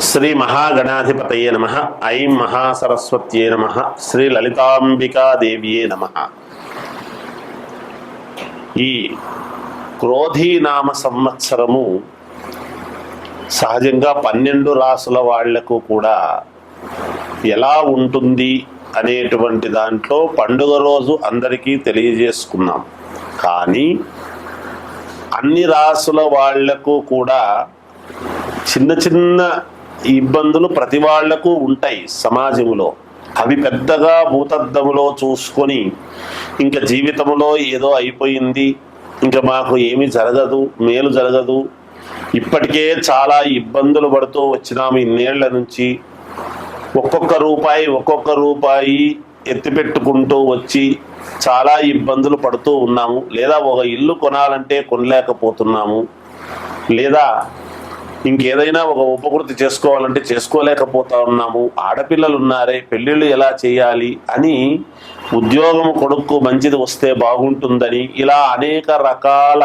శ్రీ మహాగణాధిపతయే నమః. ఐం మహాసరస్వత్యే నమః. శ్రీ లలితాంబికాదేవ్యే నమః. ఈ క్రోధీనామ సంవత్సరము సహజంగా 12 రాసుల వాళ్లకు కూడా ఎలా ఉంటుంది అనేటువంటి దాంట్లో పండుగ రోజు అందరికీ తెలియజేసుకున్నాం. కానీ అన్ని రాసుల వాళ్లకు కూడా చిన్న చిన్న ఇబ్బందులు ప్రతి వాళ్లకు ఉంటాయి సమాజంలో. అవి పెద్దగా భూతద్దములో చూసుకొని ఇంకా జీవితంలో ఏదో అయిపోయింది, ఇంకా మాకు ఏమీ జరగదు, మేలు జరగదు, ఇప్పటికే చాలా ఇబ్బందులు పడుతూ వచ్చినాము ఇన్నేళ్ల నుంచి, ఒక్కొక్క రూపాయి ఎత్తిపెట్టుకుంటూ వచ్చి చాలా ఇబ్బందులు పడుతూ ఉన్నాము, లేదా ఒక ఇల్లు కొనాలంటే కొనలేకపోతున్నాము, లేదా ఇంకేదైనా ఒక ఉపకృతి చేసుకోవాలంటే చేసుకోలేకపోతా ఉన్నాము, ఆడపిల్లలు ఉన్నారే పెళ్ళిళ్ళు ఎలా చేయాలి అని, ఉద్యోగం కొడుకు మంచిది వస్తే బాగుంటుందని, ఇలా అనేక రకాల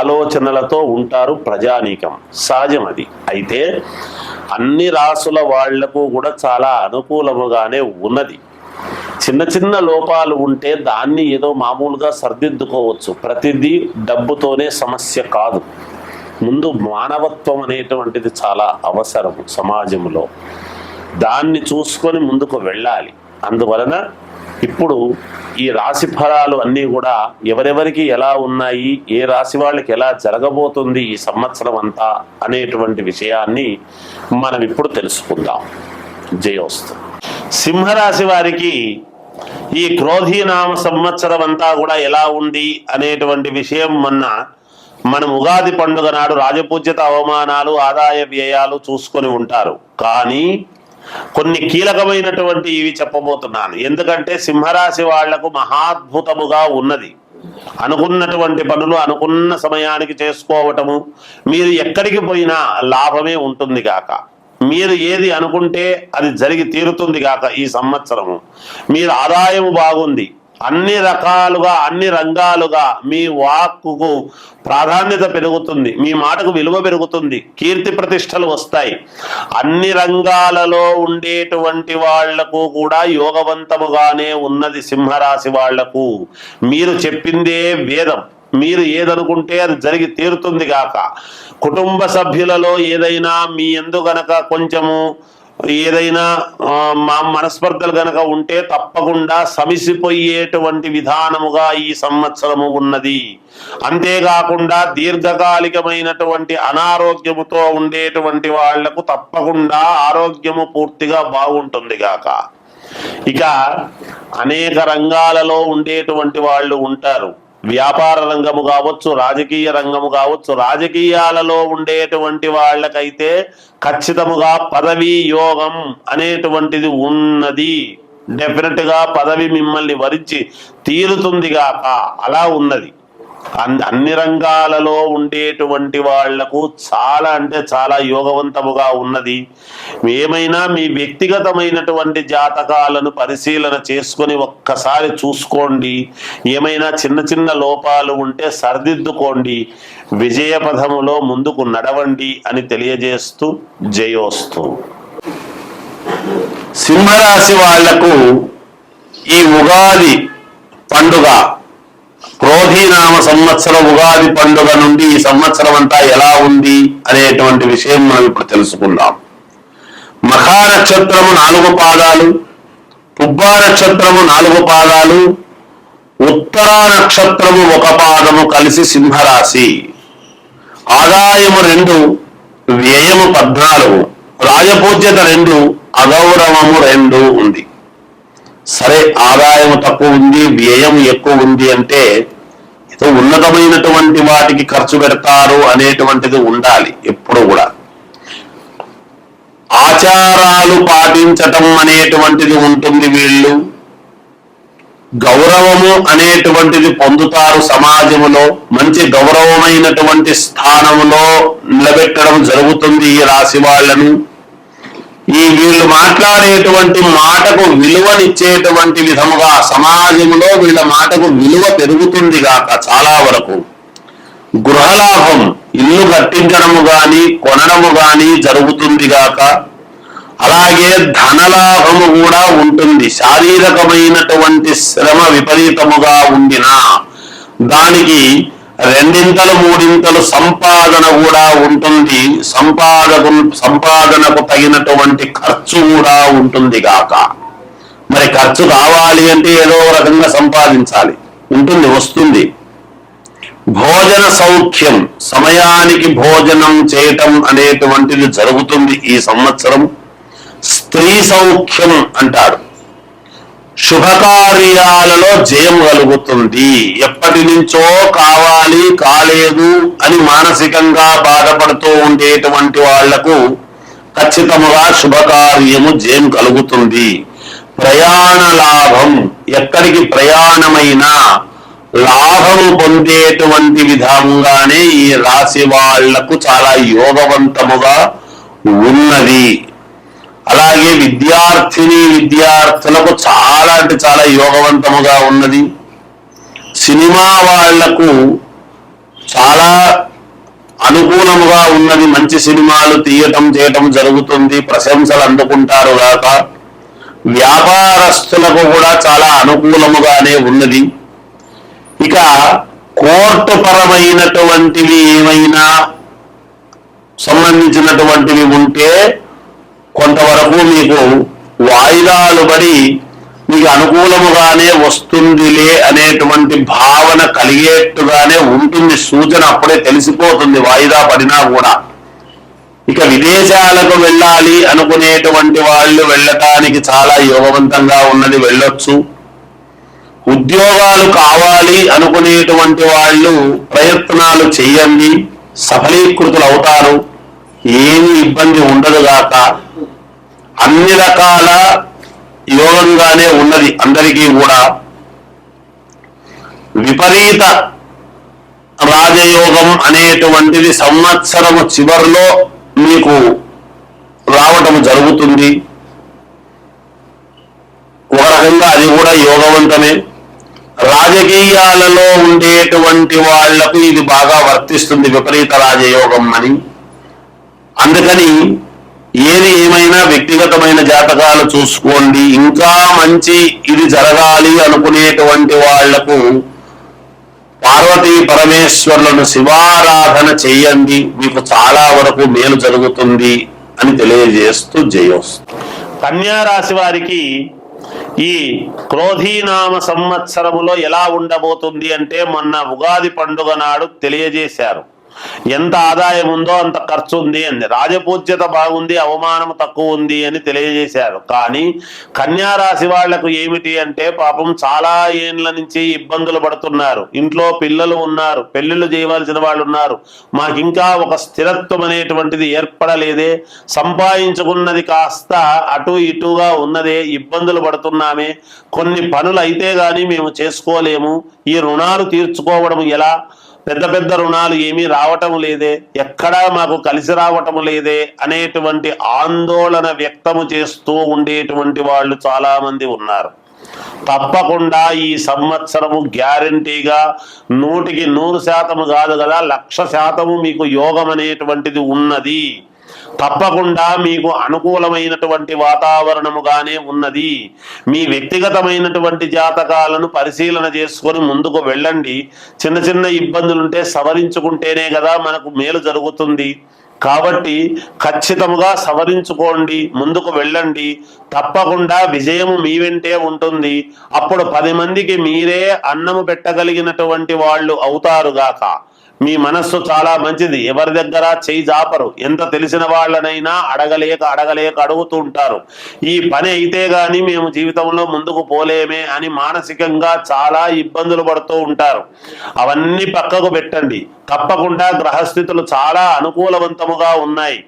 ఆలోచనలతో ఉంటారు ప్రజానీకం. సహజం అది. అయితే అన్ని రాసుల వాళ్లకు కూడా చాలా అనుకూలముగానే ఉన్నది. చిన్న చిన్న లోపాలు ఉంటే దాన్ని ఏదో మామూలుగా సర్దిద్దుకోవచ్చు. ప్రతిదీ డబ్బుతోనే సమస్య కాదు. ముందు మానవత్వం అనేటువంటిది చాలా అవసరం సమాజంలో. దాన్ని చూసుకొని ముందుకు వెళ్ళాలి. అందువలన ఇప్పుడు ఈ రాశి ఫలాలు అన్నీ కూడా ఎవరెవరికి ఎలా ఉన్నాయి, ఏ రాశి వాళ్ళకి ఎలా జరగబోతుంది ఈ సంవత్సరం అంతా అనేటువంటి విషయాన్ని మనం ఇప్పుడు తెలుసుకుందాం. జయోస్తు. సింహరాశి వారికి ఈ క్రోధీనామ సంవత్సరం అంతా కూడా ఎలా ఉంది అనేటువంటి విషయం మనం ఉగాది పండుగ నాడు రాజపూజ్యత అవమానాలు ఆదాయ వ్యయాలు చూసుకొని ఉంటారు. కానీ కొన్ని కీలకమైనటువంటి ఇవి చెప్పబోతున్నాను. ఎందుకంటే సింహరాశి వాళ్లకు మహాద్భుతముగా ఉన్నది. అనుకున్నటువంటి పనులు అనుకున్న సమయానికి చేసుకోవటము, మీరు ఎక్కడికి పోయినా లాభమే ఉంటుంది గాక. మీరు ఏది అనుకుంటే అది జరిగి తీరుతుంది గాక. ఈ సంవత్సరము మీరు ఆదాయము బాగుంది, అన్ని రకాలుగా అన్ని రంగాలుగా మీ వాక్కుకు ప్రాధాన్యత పెరుగుతుంది, మీ మాటకు విలువ పెరుగుతుంది, కీర్తి ప్రతిష్టలు వస్తాయి. అన్ని రంగాలలో ఉండేటువంటి వాళ్లకు కూడా యోగవంతముగానే ఉన్నది. సింహరాశి వాళ్లకు మీరు చెప్పిందే వేదం. మీరు ఏదనుకుంటే అది జరిగి తీరుతుంది గాక. కుటుంబ సభ్యులలో ఏదైనా మీ యందు గనక కొంచెము ఏదైనా మనస్పర్ధలు గనక ఉంటే తప్పకుండా సమిసిపోయేటువంటి విధానముగా ఈ సంవత్సరము ఉన్నది. అంతేకాకుండా దీర్ఘకాలికమైనటువంటి అనారోగ్యముతో ఉండేటువంటి వాళ్లకు తప్పకుండా ఆరోగ్యము పూర్తిగా బాగుంటుంది గాక. ఇక అనేక రంగాలలో ఉండేటువంటి వాళ్ళు ఉంటారు. వ్యాపార రంగము కావచ్చు, రాజకీయ రంగము కావచ్చు. రాజకీయాలలో ఉండేటువంటి వాళ్ళకైతే ఖచ్చితముగా పదవీ యోగం అనేటువంటిది ఉన్నది. డెఫినెట్ గా పదవి మిమ్మల్ని వరించి తీరుతుంది గాక. అలా ఉన్నది. అన్ని రంగాలలో ఉండేటువంటి వాళ్లకు చాలా అంటే చాలా యోగవంతముగా ఉన్నది. ఏమైనా మీ వ్యక్తిగతమైనటువంటి జాతకాలను పరిశీలన చేసుకొని ఒక్కసారి చూసుకోండి. ఏమైనా చిన్న చిన్న లోపాలు ఉంటే సరిదిద్దుకోండి. విజయ పథములో ముందుకు నడవండి అని తెలియజేస్తూ జయోస్తు. సింహరాశి వాళ్లకు ఈ ఉగాది పండుగ, క్రోధీనామ సంవత్సరం ఉగాది పండుగ నుండి ఈ సంవత్సరం అంతా ఎలా ఉంది అనేటువంటి విషయం మనం ఇప్పుడు తెలుసుకుందాం. మఖా నక్షత్రము 4 పాదాలు, పుబ్బా నక్షత్రము 4 పాదాలు, ఉత్తరా నక్షత్రము 1 పాదము కలిసి సింహరాశి. ఆదాయము 2, వ్యయము 14, రాజపూజ్యత 2, అగౌరవము 2 ఉంది. సరే, ఆదాయం తక్కువ ఉంది, వ్యయం ఎక్కువ ఉంది అంటే ఏదో ఉన్నతమైనటువంటి వాటికి ఖర్చు పెడతారు అనేటువంటిది ఉండాలి. ఎప్పుడు కూడా ఆచారాలు పాటించటం అనేటువంటిది ఉంటుంది. వీళ్ళు గౌరవము అనేటువంటిది పొందుతారు. సమాజంలో మంచి గౌరవమైనటువంటి స్థానంలో నిలబెట్టడం జరుగుతుంది ఈ రాశి వాళ్లను. వీళ్ళు మాట్లాడేటువంటి మాటకు విలువనిచ్చేటువంటి విధముగా సమాజంలో వీళ్ళ మాటకు విలువ పెరుగుతుంది గాక. చాలా వరకు గృహలాభం ఇల్లు కట్టించడము గాని కొనడము గాని జరుగుతుంది గాక. అలాగే ధనలాభము కూడా ఉంటుంది. శారీరకమైనటువంటి శ్రమ విపరీతముగా ఉండినా దానికి రెండింతలు మూడింతలు సంపాదన కూడా ఉంటుంది. సంపాదనకు తగినటువంటి ఖర్చు కూడా ఉంటుంది గాక. మరి ఖర్చు కావాలి అంటే ఏదో రకంగా సంపాదించాలి, ఉంటుంది, వస్తుంది. భోజన సౌఖ్యం, సమయానికి భోజనం చేయటం అనేటువంటిది జరుగుతుంది ఈ సంవత్సరం. స్త్రీ సౌఖ్యం అంటాడు. శుభకార్యాలలో జయం కలుగుతుంది. ఎప్పటి నుంచో కావాలి కాలేదు అని మానసికంగా బాధపడుతూ ఉండేటువంటి వాళ్లకు ఖచ్చితంగా శుభకార్యము జయం కలుగుతుంది. ప్రయాణ లాభం, ఎక్కడికి ప్రయాణమైనా లాభము పొందేటువంటి విధంగానే ఈ రాశి వాళ్లకు చాలా యోగవంతముగా ఉన్నది. అలాగే విద్యార్థులకు చాలా అంటే చాలా యోగవంతముగా ఉన్నది. సినిమా వాళ్లకు చాలా అనుకూలముగా ఉన్నది. మంచి సినిమాలు చేయటం జరుగుతుంది, ప్రశంసలు అందుకుంటారు గాక. వ్యాపారస్తులకు కూడా చాలా అనుకూలముగానే ఉన్నది. ఇక కోర్టు పరమైనటువంటివి ఏమైనా సంబంధించినటువంటివి ఉంటే కొంతవరకు మీకు వాయిదాలు పడి మీకు అనుకూలముగానే వస్తుందిలే అనేటువంటి భావన కలిగేట్టుగానే ఉంటుంది. సూచన అప్పుడే తెలిసిపోతుంది వాయిదా పడినా కూడా. ఇక విదేశాలకు వెళ్ళాలి అనుకునేటువంటి వాళ్ళు వెళ్ళటానికి చాలా యోగవంతంగా ఉన్నది, వెళ్ళొచ్చు. ఉద్యోగాలు కావాలి అనుకునేటువంటి వాళ్ళు ప్రయత్నాలు చేయండి, సఫలీకృతులు అవుతారు, ఏమి ఇబ్బంది ఉండదు గాక. అన్ని రకాల యోగంగానే ఉన్నది అందరికీ కూడా. విపరీత రాజయోగం అనేటువంటిది సంవత్సరము చివరిలో మీకు రావటం జరుగుతుంది. ఒక రకంగా అది కూడా యోగవంతమే. రాజకీయాలలో ఉండేటువంటి వాళ్లకు ఇది బాగా వర్తిస్తుంది, విపరీత రాజయోగం అని. అందుకని ఏది ఏమైనా వ్యక్తిగతమైన జాతకాలు చూసుకోండి. ఇంకా మంచి ఇది జరగాలి అనుకునేటువంటి వాళ్లకు పార్వతీ పరమేశ్వరులను శివారాధన చేయండి, మీకు చాలా వరకు మేలు జరుగుతుంది అని తెలియజేస్తూ జయోస్తు. కన్యా రాశి వారికి ఈ క్రోధీనామ సంవత్సరములో ఎలా ఉండబోతుంది అంటే మొన్న ఉగాది పండుగ నాడు తెలియజేశారు. ఎంత ఆదాయం ఉందో అంత ఖర్చు ఉంది అని. రాజపూజ్యత బాగుంది, అవమానం తక్కువ ఉంది అని తెలియజేశారు. కానీ కన్యా రాశి వాళ్లకు ఏమిటి అంటే పాపం చాలా ఏండ్ల నుంచి ఇబ్బందులు పడుతున్నారు. ఇంట్లో పిల్లలు ఉన్నారు, పెళ్లిళ్ళు చేయవలసిన వాళ్ళు ఉన్నారు, మాకు ఇంకా ఒక స్థిరత్వం అనేటువంటిది ఏర్పడలేదే, సంపాదించుకున్నది కాస్త అటు ఇటుగా ఉన్నదే, ఇబ్బందులు పడుతున్నామే, కొన్ని పనులు అయితే గాని మేము చేసుకోలేము, ఈ రుణాలు తీర్చుకోవడం ఎలా, పెద్ద పెద్ద రుణాలు ఏమీ రావటం లేదే, ఎక్కడా మాకు కలిసి రావటం లేదే అనేటువంటి ఆందోళన వ్యక్తము చేస్తూ ఉండేటువంటి వాళ్ళు చాలా మంది ఉన్నారు. తప్పకుండా ఈ సంవత్సరము గ్యారంటీగా 100% కాదు కదా, 100% మీకు యోగం అనేటువంటిది ఉన్నది. తప్పకుండా మీకు అనుకూలమైనటువంటి వాతావరణముగానే ఉన్నది. మీ వ్యక్తిగతమైనటువంటి జాతకాలను పరిశీలన చేసుకొని ముందుకు వెళ్ళండి. చిన్న చిన్న ఇబ్బందులుంటే సవరించుకుంటేనే కదా మనకు మేలు జరుగుతుంది. కాబట్టి ఖచ్చితంగా సవరించుకోండి, ముందుకు వెళ్ళండి. తప్పకుండా విజయము మీ వెంటే ఉంటుంది. అప్పుడు 10 మందికి మీరే అన్నము పెట్టగలిగినటువంటి వాళ్ళు అవుతారుగాక. మీ మనస్సు చాలా మంచిది, ఎవరి దగ్గర చేయి జాపరు. ఎంత తెలిసిన వాళ్ళనైనా అడగలేక అడుగుతూ ఉంటారు. ఈ పని అయితే గాని మేము జీవితంలో ముందుకు పోలేమే అని మానసికంగా చాలా ఇబ్బందులు పడుతూ ఉంటారు. అవన్నీ పక్కకు పెట్టండి. తప్పకుండా గ్రహస్థితులు చాలా అనుకూలవంతముగా ఉన్నాయి.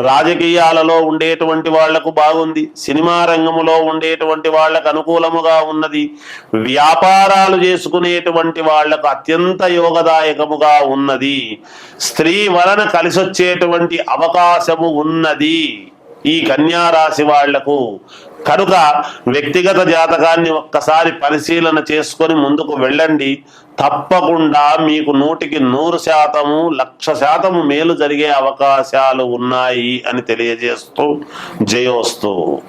రాజకీయాలలో ఉండేటువంటి వాళ్లకు బాగుంది, సినిమా రంగములో ఉండేటువంటి వాళ్లకు అనుకూలముగా ఉన్నది, వ్యాపారాలు చేసుకునేటువంటి వాళ్లకు అత్యంత యోగదాయకముగా ఉన్నది, స్త్రీ వలన కలిసొచ్చేటువంటి అవకాశము ఉన్నది. ఈ కన్యా రాశి వాళ్లకు. కనుక వ్యక్తిగత జాతకాన్ని ఒక్కసారి పరిశీలన చేసుకొని ముందుకు వెళ్ళండి. తప్పకుండా మీకు 100% 1,00,000% మేలు జరిగే అవకాశాలు ఉన్నాయి అని తెలియజేస్తూ జయోస్తు.